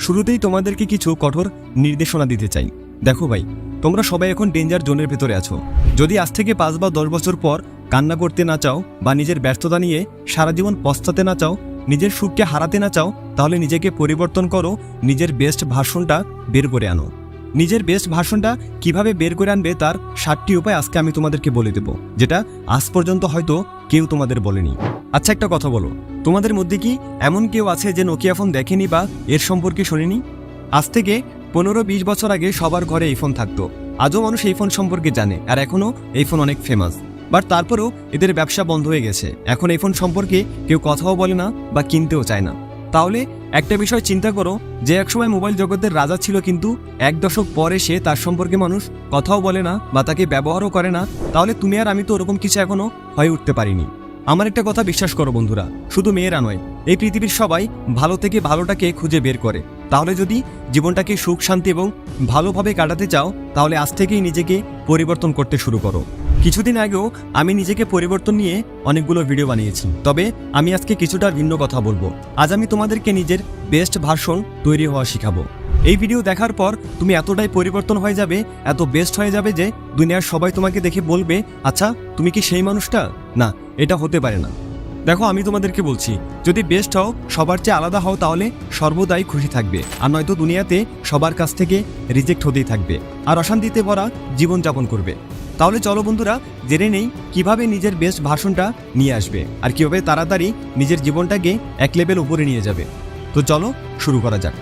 শুরুতেই তোমাদেরকে কিছু কঠোর নির্দেশনা দিতে চাই। দেখো ভাই, তোমরা সবাই এখন ডেঞ্জার জোনের ভেতরে আছো। যদি আজ থেকে 5 বা 10 বছর পর কান্না করতে না চাও বা নিজের ব্যর্থতা নিয়ে সারা জীবন পস্তাতে না চাও, নিজের সুখকে হারাতে না চাও, তাহলে নিজেকে পরিবর্তন করো, নিজের বেস্ট ভার্সনটা বের করে আনো। নিজের বেস্ট ভার্সনটা কিভাবে বের করে আনবে তার 7টি উপায় আজকে আমি তোমাদেরকে বলে দেব, যেটা আজ পর্যন্ত হয়তো কেউ তোমাদের বলেনি। আচ্ছা, একটা কথা বলো, তোমাদের মধ্যে কি এমন কেউ আছে যে নোকিয়া ফোন দেখেনি বা এর সম্পর্কে শোনেনি? আজ থেকে 15-20 বছর আগে সবার ঘরে এই ফোন থাকতো। আজও মানুষ এই ফোন সম্পর্কে জানে, আর এখনও এই ফোন অনেক ফেমাস। বাট তারপরেও এদের ব্যবসা বন্ধ হয়ে গেছে। এখন এই ফোন সম্পর্কে কেউ কথাও বলে না বা কিনতেও চায় না। তাহলে একটা বিষয় চিন্তা করো, যে একসময় মোবাইল জগতের রাজা ছিল, কিন্তু 1 দশক পরে সে তার সম্পর্কে মানুষ কথাও বলে না বা তাকে ব্যবহারও করে না। তাহলে তুমি আর আমি তো ওরকম কিছু এখনো হয়ে উঠতে পারিনি। আমার একটা কথা বিশ্বাস করো বন্ধুরা, শুধু মেয়েরা নয়, এই পৃথিবীর সবাই ভালো থেকে ভালোটাকে খুঁজে বের করে। তাহলে যদি জীবনটাকে সুখ শান্তি এবং ভালোভাবে কাটাতে চাও, তাহলে আজ থেকেই নিজেকে পরিবর্তন করতে শুরু করো। কিছুদিন আগেও আমি নিজেকে পরিবর্তন নিয়ে অনেকগুলো ভিডিও বানিয়েছি, তবে আমি আজকে কিছুটা ভিন্ন কথা বলবো। আজ আমি তোমাদেরকে নিজের বেস্ট ভার্সন তৈরি হওয়া শিখাবো। এই ভিডিও দেখার পর তুমি এতটাই পরিবর্তন হয়ে যাবে, এত বেস্ট হয়ে যাবে যে দুনিয়ার সবাই তোমাকে দেখে বলবে, আচ্ছা তুমি কি সেই মানুষটা? না, এটা হতে পারে না। দেখো, আমি তোমাদেরকে বলছি, যদি বেস্ট হও, সবার চেয়ে আলাদা হও, তাহলে সর্বদাই খুশি থাকবে। আর নয়তো দুনিয়াতে সবার কাছ থেকে রিজেক্ট হতেই থাকবে আর অশান্তিতে ভরা জীবনযাপন করবে। তাহলে চলো বন্ধুরা, জেনে নেই কিভাবে নিজের বেস্ট ভার্সনটা নিয়ে আসবে আর কিভাবে তাড়াতাড়ি নিজের জীবনটাকে এক লেভেল উপরে নিয়ে যাবে। তো চলো শুরু করা যাক।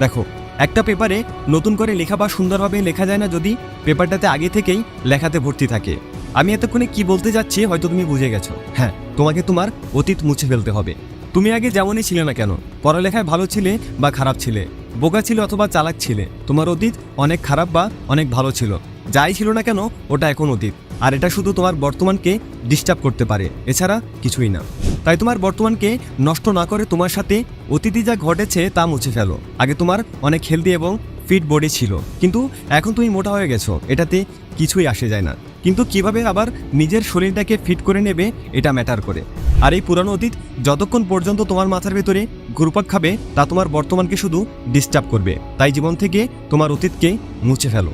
দেখো, একটা পেপারে নতুন করে লেখা বা সুন্দরভাবে লেখা যায় না যদি পেপারটাতে আগে থেকেই লেখাতে ভর্তি থাকে। আমি এতক্ষণে কি বলতে যাচ্ছি হয়তো তুমি বুঝে গেছো। হ্যাঁ, তোমাকে তোমার অতীত মুছে ফেলতে হবে। তুমি আগে যেমনই ছিলে না কেন, পড়ালেখায় ভালো ছিলে বা খারাপ ছিলে, বোকা ছিল অথবা চালাক ছিলে, তোমার অতীত অনেক খারাপ বা অনেক ভালো ছিল। যাই ছিল না কেন, ওটা এখন অতীত। আর এটা শুধু তোমার বর্তমানকে ডিস্টার্ব করতে পারে, এছাড়া কিছুই না। তাই তোমার বর্তমানকে নষ্ট না করে তোমার সাথে অতীতে যা ঘটেছে তা মুছে ফেলো। আগে তোমার অনেক হেলদি এবং ফিট বডি ছিল, কিন্তু এখন তুমি মোটা হয়ে গেছো, এটাতে কিছুই আসে যায় না। কিন্তু কিভাবে আবার নিজের শরীরটাকে ফিট করে নেবে, এটা ম্যাটার করে। আর এই পুরানো অতীত যতক্ষণ পর্যন্ত তোমার মাথার ভেতরে ঘুরপাক খাবে, তা তোমার বর্তমানকে শুধু ডিস্টার্ব করবে। তাই জীবন থেকে তোমার অতীতকে মুছে ফেলো।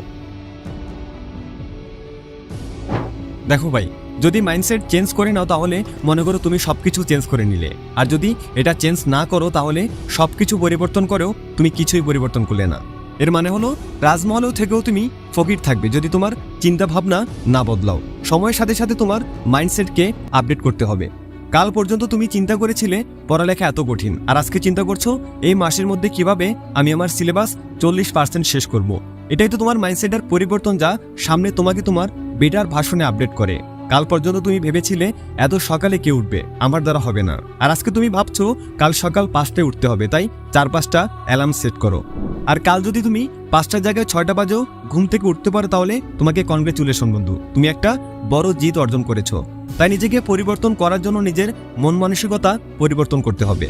দেখো ভাই, যদি মাইন্ডসেট চেঞ্জ করে নাও, তাহলে মনে করো তুমি সবকিছু চেঞ্জ করে নিলে। আর যদি এটা চেঞ্জ না করো, তাহলে সবকিছু পরিবর্তন করেও তুমি কিছুই পরিবর্তন করলে না। এর মানে হলো, রাজমহলেও থেকেও তুমি ফকির থাকবে যদি তোমার চিন্তা ভাবনা না বদলাও। সময়ের সাথে সাথে তোমার মাইন্ডসেটকে আপডেট করতে হবে। কাল পর্যন্ত তুমি চিন্তা করেছিলে পড়ালেখা এত কঠিন, আর আজকে চিন্তা করছো এই মাসের মধ্যে কিভাবে আমি আমার সিলেবাস 40% শেষ করব। এটাই তো তোমার মাইন্ডসেটের পরিবর্তন, যা সামনে তোমাকে তোমার বেটার ভার্সনে আপডেট করে। কাল পর্যন্ত তুমি ভেবেছিলে এত সকালে কে উঠবে, আমার দ্বারা হবে না, আর আজকে তুমি ভাবছো কাল সকাল 5টায় উঠতে হবে, তাই 4-5টা অ্যালার্ম সেট করো। আর কাল যদি তুমি 5টার জায়গায় 6টা বাজেও ঘুম থেকে উঠতে পারো, তাহলে তোমাকে কনগ্রেচুলেশন বন্ধু, তুমি একটা বড় জিত অর্জন করেছো। তাই নিজেকে পরিবর্তন করার জন্য নিজের মন মানসিকতা পরিবর্তন করতে হবে।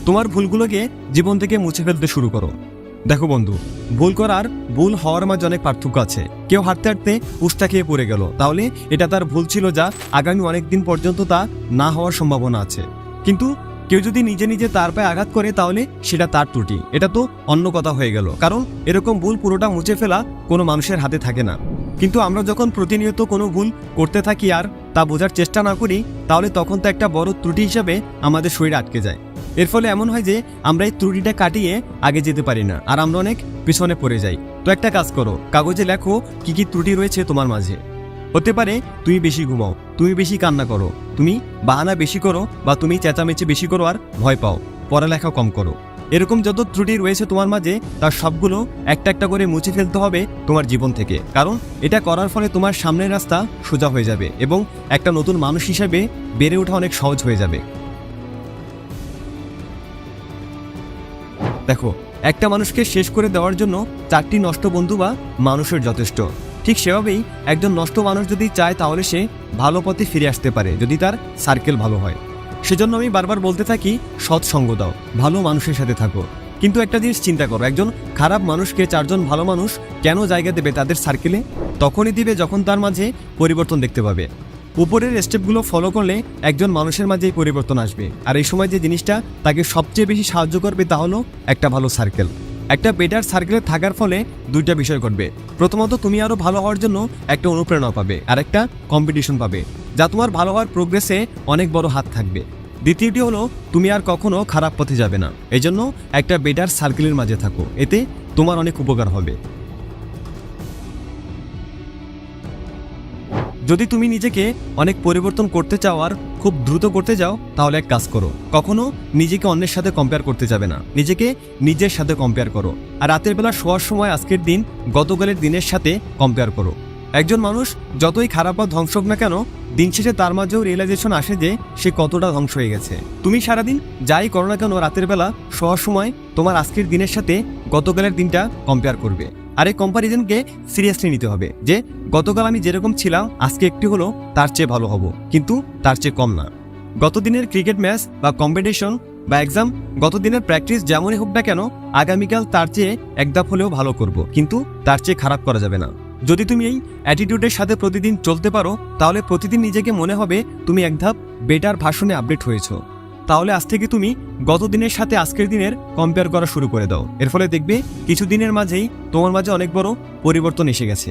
তোমার ভুলগুলোকে জীবন থেকে মুছে ফেলতে শুরু করো। দেখো বন্ধু, ভুল করার ভুল হওয়ার মাঝে অনেক পার্থক্য আছে। কেউ হাঁটতে হাঁটতে উষ্টা খেয়ে পড়ে গেল, তাহলে এটা তার ভুল ছিল, যা আগামী অনেক দিন পর্যন্ত তা না হওয়ার সম্ভাবনা আছে। কিন্তু কেউ যদি নিজে নিজে তার পায়ে আঘাত করে, তাহলে সেটা তার ত্রুটি, এটা তো অন্য কথা হয়ে গেল। কারণ এরকম ভুল পুরোটা মুছে ফেলা কোনো মানুষের হাতে থাকে না। কিন্তু আমরা যখন প্রতিনিয়ত কোনো ভুল করতে থাকি আর তা বোঝার চেষ্টা না করি, তাহলে তখন তো একটা বড় ত্রুটি হিসাবে আমাদের শরীরে আটকে যায়। এর ফলে এমন হয় যে আমরা এই ত্রুটিটা কাটিয়ে আগে যেতে পারি না, আর আমরা অনেক পিছনে পড়ে যাই। তো একটা কাজ করো, কাগজে লেখো কি কি ত্রুটি রয়েছে তোমার মাঝে। হতে পারে তুমি বেশি ঘুমাও, তুমি বেশি কান্না করো, তুমি বাহানা বেশি করো, বা তুমি চেঁচামেচি বেশি করো আর ভয় পাও, পড়ালেখা কম করো। এরকম যত ত্রুটি রয়েছে তোমার মাঝে, তার সবগুলো একটা একটা করে মুছে ফেলতে হবে তোমার জীবন থেকে। কারণ এটা করার ফলে তোমার সামনের রাস্তা সোজা হয়ে যাবে এবং একটা নতুন মানুষ হিসেবে বেড়ে ওঠা অনেক সহজ হয়ে যাবে। দেখো, একটা মানুষকে শেষ করে দেওয়ার জন্য 4টি নষ্ট বন্ধু বা মানুষের যথেষ্ট। ঠিক সেভাবেই একজন নষ্ট মানুষ যদি চায়, তাহলে সে ভালো পথে ফিরে আসতে পারে যদি তার সার্কেল ভালো হয়। সেজন্য আমি বারবার বলতে থাকি, সৎসঙ্গ দাও, ভালো মানুষের সাথে থাকো। কিন্তু একটা জিনিস চিন্তা করো, একজন খারাপ মানুষকে 4জন ভালো মানুষ কেন জায়গা দেবে তাদের সার্কেলে? তখনই দিবে যখন তার মাঝে পরিবর্তন দেখতে পাবে। উপরের স্টেপগুলো ফলো করলে একজন মানুষের মাঝেই পরিবর্তন আসবে। আর এই সময় যে জিনিসটা তাকে সবচেয়ে বেশি সাহায্য করবে তা হলো একটা ভালো সার্কেল। একটা বেটার সার্কেলে থাকার ফলে দুইটা বিষয় ঘটবে। প্রথমত, তুমি আরও ভালো হওয়ার জন্য একটা অনুপ্রেরণা পাবে, আর একটা কম্পিটিশন পাবে যা তোমার ভালো হওয়ার প্রোগ্রেসে অনেক বড় হাত থাকবে। দ্বিতীয়টি হলো, তুমি আর কখনো খারাপ পথে যাবে না। এই জন্য একটা বেটার সার্কেলের মাঝে থাকো, এতে তোমার অনেক উপকার হবে। যদি তুমি নিজেকে অনেক পরিবর্তন করতে চাও আর খুব দ্রুত করতে যাও, তাহলে এক কাজ করো, কখনো নিজেকে অন্যের সাথে কম্পেয়ার করতে যাবে না, নিজেকে নিজের সাথে কম্পেয়ার করো। আর রাতের বেলা শোয়ার সময় আজকের দিন গতকালের দিনের সাথে কম্পেয়ার করো। একজন মানুষ যতই খারাপ বা ধ্বংস হোক না কেন, দিন শেষে তার মাঝেও রিয়েলাইজেশন আসে যে সে কতটা ধ্বংস হয়ে গেছে। তুমি সারাদিন যাই করো না কেন, রাতের বেলা শোয়ার সময় তোমার আজকের দিনের সাথে গতকালের দিনটা কম্পেয়ার করবে। আর এই কম্প্যারিজনকে সিরিয়াসলি নিতে হবে যে গতকাল আমি যেরকম ছিলাম আজকে একটু হলো তার চেয়ে ভালো হব, কিন্তু তার চেয়ে কম না। গত দিনের ক্রিকেট ম্যাচ বা কম্পিটিশন বা এক্সাম, গত দিনের প্র্যাকটিস যেমনই হোক না কেন, আগামীকাল তার চেয়ে এক ধাপ হলেও ভালো করব, কিন্তু তার চেয়ে খারাপ করা যাবে না। যদি তুমি এই অ্যাটিটিউডের সাথে প্রতিদিন চলতে পারো, তাহলে প্রতিদিন নিজেকে মনে হবে তুমি এক ধাপ বেটার ভার্সনে আপডেট হয়েছো। তাহলে আজ থেকে তুমি গত দিনের সাথে আজকের দিনের কম্পেয়ার করা শুরু করে দাও। এর ফলে দেখবে কিছু দিনের মাঝেই তোমার মাঝে অনেক বড় পরিবর্তন এসে গেছে।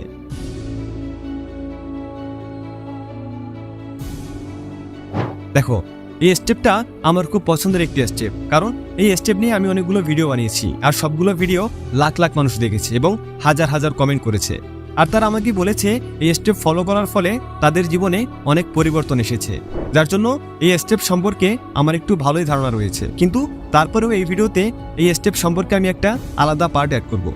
দেখো, এই স্টেপটা আমার খুব পছন্দের একটি স্টেপ, কারণ এই স্টেপ নিয়ে আমি অনেকগুলো ভিডিও বানিয়েছি, আর সবগুলো ভিডিও লাখ লাখ মানুষ দেখেছে এবং হাজার হাজার কমেন্ট করেছে। আর তারা আমাকে বলেছে এই স্টেপ ফলো করার ফলে তাদের জীবনে অনেক পরিবর্তন এসেছে, যার জন্য এই স্টেপ সম্পর্কে আমার একটু ভালোই ধারণা রয়েছে। কিন্তু তারপরেও এই ভিডিওতে এই স্টেপ সম্পর্কে আমি একটা আলাদা পার্ট অ্যাড করব।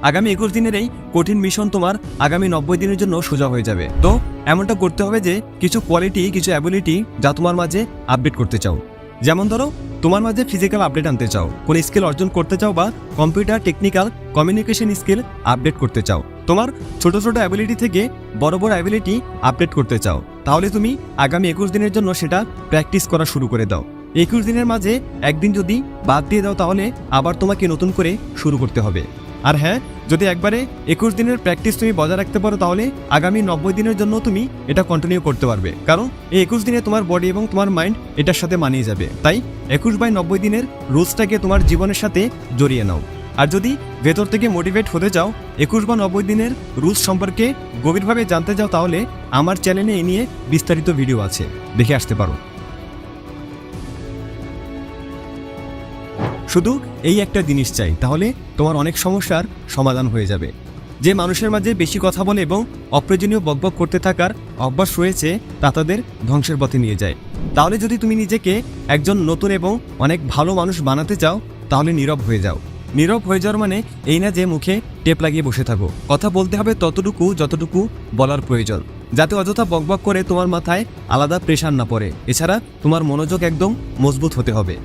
আগামী 21 দিনের এই কঠিন মিশন তোমার আগামী 90 দিনের জন্য সোজা হয়ে যাবে। তো এমনটা করতে হবে যে কিছু কোয়ালিটি, কিছু অ্যাবিলিটি যা তোমার মাঝে আপডেট করতে চাও। যেমন ধরো, তোমার মাঝে ফিজিক্যাল আপডেট আনতে চাও, কোন স্কিল অর্জন করতে চাও, বা computer technical communication skill update করতে চাও, তোমার ছোট ছোট অ্যাবিলিটি থেকে বড় বড় অ্যাবিলিটি আপডেট করতে চাও, তাহলে তুমি আগামী 21 দিনের জন্য সেটা প্র্যাকটিস করা শুরু করে দাও। 21 দিনের মাঝে একদিন যদি বাদ দিয়ে দাও, তাহলে আবার তোমাকে নতুন করে শুরু করতে হবে। আর হ্যাঁ, যদি একবারে 21 দিনের প্র্যাকটিস তুমি বজায় রাখতে পারো, তাহলে আগামী 90 দিনের জন্য তুমি এটা কন্টিনিউ করতে পারবে, কারণ এই 21 দিনে তোমার বডি এবং তোমার মাইন্ড এটার সাথে মানিয়ে যাবে। তাই 21/90 দিনের রুলসটাকে তোমার জীবনের সাথে জড়িয়ে নাও। আর যদি ভেতর থেকে মোটিভেট হতে চাও, 21 বা 90 দিনের রুলস সম্পর্কে গভীরভাবে জানতে চাও, তাহলে আমার চ্যানেলে এ নিয়ে বিস্তারিত ভিডিও আছে, দেখে আসতে পারো। শুধু এই একটা জিনিস চাই, তাহলে তোমার অনেক সমস্যার সমাধান হয়ে যাবে। যে মানুষের মাঝে বেশি কথা বলে এবং অপ্রয়োজনীয় বকবক করতে থাকার অভ্যাস রয়েছে, তা তাদের ধ্বংসের পথে নিয়ে যায়। তাহলে যদি তুমি নিজেকে একজন নতুন এবং অনেক ভালো মানুষ বানাতে চাও, তাহলে নীরব হয়ে যাও। নীরব হয়ে যাওয়ার মানে এই না যে মুখে টেপ লাগিয়ে বসে থাকো। কথা বলতে হবে ততটুকু যতটুকু বলার প্রয়োজন, যাতে অযথা বকবক করে তোমার মাথায় আলাদা প্রেশার না পড়ে। এছাড়া তোমার মনোযোগ একদম মজবুত হতে হবে।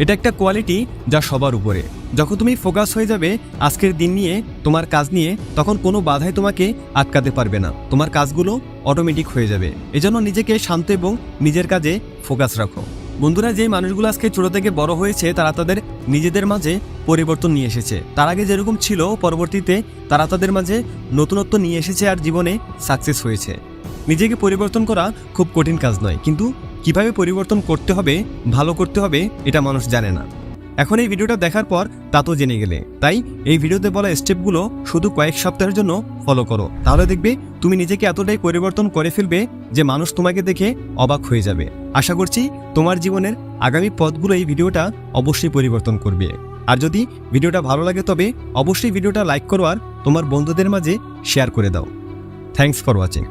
এটা একটা কোয়ালিটি যা সবার উপরে। যখন তুমি ফোকাস হয়ে যাবে আজকের দিন নিয়ে, তোমার কাজ নিয়ে, তখন কোনো বাধাই তোমাকে আটকাতে পারবে না। তোমার কাজগুলো অটোমেটিক হয়ে যাবে। এজন্য নিজেকে শান্ত এবং নিজের কাজে ফোকাস রাখো। বন্ধুরা, যে মানুষগুলো আজকে ছোট থেকে বড় হয়েছে, তারা তাদের নিজেদের মাঝে পরিবর্তন নিয়ে এসেছে। তার আগে যেরকম ছিল, পরবর্তীতে তারা তাদের মাঝে নতুনত্ব নিয়ে এসেছে আর জীবনে সাকসেস হয়েছে। নিজেকে পরিবর্তন করা খুব কঠিন কাজ নয়, কিন্তু কিভাবে পরিবর্তন করতে হবে, ভালো করতে হবে, এটা মানুষ জানে না। এখন এই ভিডিওটা দেখার পর তা তো জেনে গেলে, তাই এই ভিডিওতে বলা স্টেপগুলো শুধু কয়েক সপ্তাহের জন্য ফলো করো। তাহলে দেখবে তুমি নিজেকে এতটাই পরিবর্তন করে ফেলবে যে মানুষ তোমাকে দেখে অবাক হয়ে যাবে। আশা করছি তোমার জীবনের আগামী পথগুলো এই ভিডিওটা অবশ্যই পরিবর্তন করবে। আর যদি ভিডিওটা ভালো লাগে, তবে অবশ্যই ভিডিওটা লাইক করো আর তোমার বন্ধুদের মাঝে শেয়ার করে দাও। Thanks for watching.